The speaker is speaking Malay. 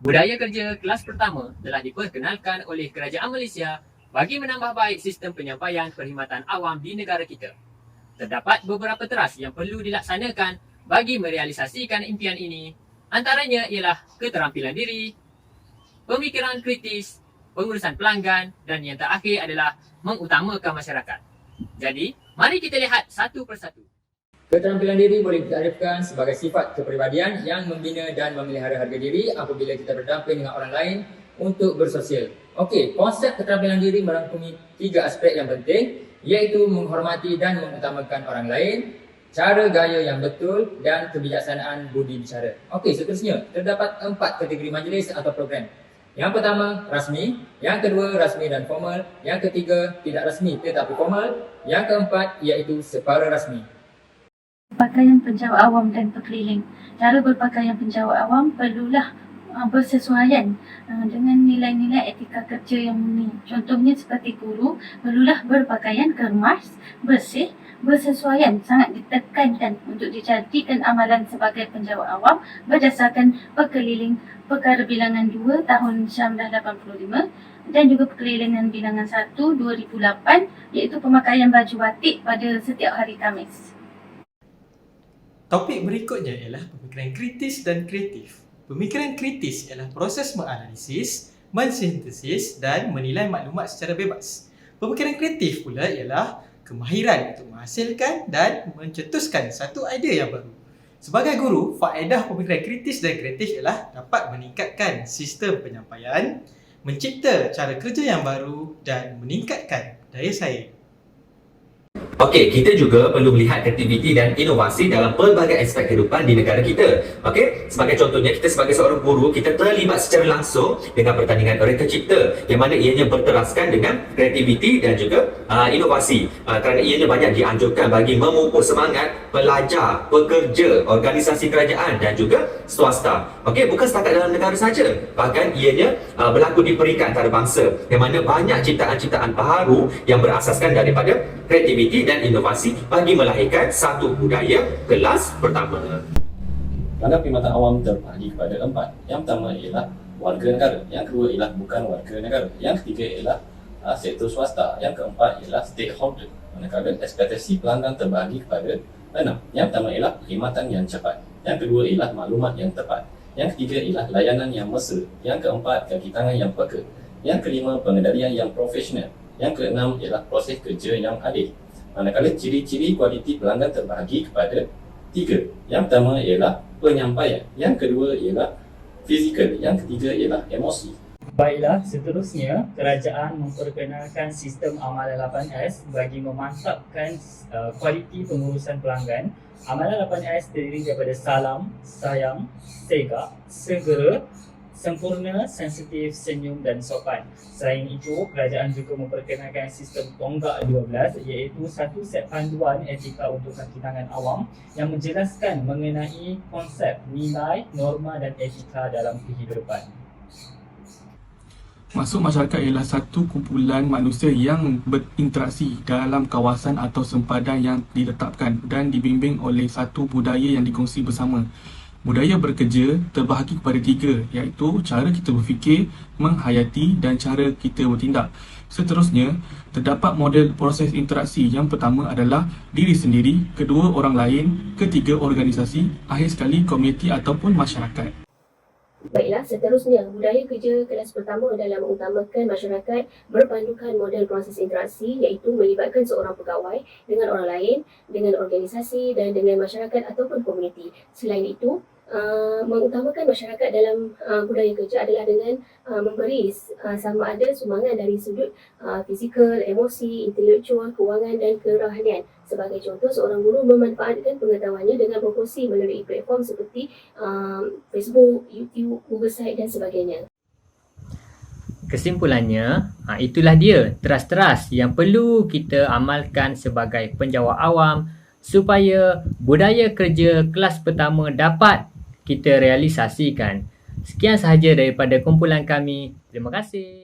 Budaya kerja kelas pertama telah diperkenalkan oleh Kerajaan Malaysia bagi menambah baik sistem penyampaian perkhidmatan awam di negara kita. Terdapat beberapa teras yang perlu dilaksanakan bagi merealisasikan impian ini. Antaranya ialah keterampilan diri, pemikiran kritis, pengurusan pelanggan dan yang terakhir adalah mengutamakan masyarakat. Jadi, mari kita lihat satu persatu. Keterampilan diri boleh ditarifkan sebagai sifat kepribadian yang membina dan memelihara harga diri apabila kita berdamping dengan orang lain untuk bersosial. Okey, konsep keterampilan diri merangkumi 3 aspek yang penting, iaitu menghormati dan mengutamakan orang lain, cara gaya yang betul dan kebijaksanaan budi bicara. Okey, seterusnya terdapat 4 kategori majlis atau program. Yang pertama, rasmi. Yang kedua, rasmi dan formal. Yang ketiga, tidak rasmi tetapi formal. Yang keempat, iaitu separa rasmi. Pakaian penjawat awam dan pekeliling. Cara berpakaian penjawat awam perlulah bersesuaian dengan nilai-nilai etika kerja yang murni. Contohnya seperti guru perlulah berpakaian kemas, bersih, bersesuaian. Sangat ditekankan untuk dijadikan amalan sebagai penjawat awam berdasarkan Pekeliling Perkara Bilangan 2 tahun 1985 dan juga Pekelilingan Bilangan 1 2008 iaitu pemakaian baju batik pada setiap hari Khamis. Topik berikutnya ialah pemikiran kritis dan kreatif. Pemikiran kritis ialah proses menganalisis, mensintesis dan menilai maklumat secara bebas. Pemikiran kreatif pula ialah kemahiran untuk menghasilkan dan mencetuskan satu idea yang baru. Sebagai guru, faedah pemikiran kritis dan kreatif ialah dapat meningkatkan sistem penyampaian, mencipta cara kerja yang baru dan meningkatkan daya saing. Okey, kita juga perlu melihat aktiviti dan inovasi dalam pelbagai aspek kehidupan di negara kita. Okey, sebagai contohnya, kita sebagai seorang guru, kita terlibat secara langsung dengan pertandingan Reka Cipta yang mana ianya berteraskan dengan kreativiti dan juga inovasi. Kerana ianya banyak dianjurkan bagi memupuk semangat pelajar, pekerja, organisasi kerajaan dan juga swasta. Okey, bukan setakat dalam negara saja, bahkan ianya berlaku di peringkat antarabangsa yang mana banyak ciptaan-ciptaan baharu yang berasaskan daripada kreativiti dan inovasi bagi melahirkan satu budaya kelas pertama. Pelanggan perkhidmatan awam terbahagi kepada 4. Yang pertama ialah warga negara, yang kedua ialah bukan warga negara, yang ketiga ialah sektor swasta, yang keempat ialah stakeholder. Manakala ekspektasi pelanggan terbahagi kepada 6. Yang pertama ialah perkhidmatan yang cepat, yang kedua ialah maklumat yang tepat, yang ketiga ialah layanan yang mesra, yang keempat kaki tangan yang peka, yang kelima pengendalian yang profesional, yang keenam ialah proses kerja yang adil. Manakala ciri-ciri kualiti pelanggan terbahagi kepada 3. Yang pertama ialah penyampaian, yang kedua ialah fizikal, yang ketiga ialah emosi. Baiklah, seterusnya kerajaan memperkenalkan sistem amalan 8S bagi memantapkan kualiti pengurusan pelanggan. Amalan 8S terdiri daripada salam, sayang, segak, segera, sempurna, sensitif, senyum dan sopan. Selain itu, kerajaan juga memperkenalkan sistem tonggak 12 iaitu satu set panduan etika untuk kaki tangan awam yang menjelaskan mengenai konsep nilai, norma dan etika dalam kehidupan. Maksud masyarakat ialah satu kumpulan manusia yang berinteraksi dalam kawasan atau sempadan yang diletakkan dan dibimbing oleh satu budaya yang dikongsi bersama. Budaya bekerja terbahagi kepada 3 iaitu cara kita berfikir, menghayati dan cara kita bertindak. Seterusnya, terdapat model proses interaksi. Yang pertama adalah diri sendiri, kedua orang lain, ketiga organisasi, akhir sekali komuniti ataupun masyarakat. Baiklah, seterusnya budaya kerja kelas pertama adalah mengutamakan masyarakat berpandukan model proses interaksi iaitu melibatkan seorang pegawai dengan orang lain, dengan organisasi dan dengan masyarakat ataupun komuniti. Selain itu, mengutamakan masyarakat dalam budaya kerja adalah dengan memberi sama ada sumbangan dari sudut fizikal, emosi, intelektual, kewangan dan kerohanian. Sebagai contoh, seorang guru memanfaatkan pengetahuannya dengan berkongsi melalui platform seperti Facebook, YouTube, Google Site dan sebagainya. Kesimpulannya, itulah dia teras-teras yang perlu kita amalkan sebagai penjawat awam supaya budaya kerja kelas pertama dapat kita realisasikan. Sekian sahaja daripada kumpulan kami. Terima kasih.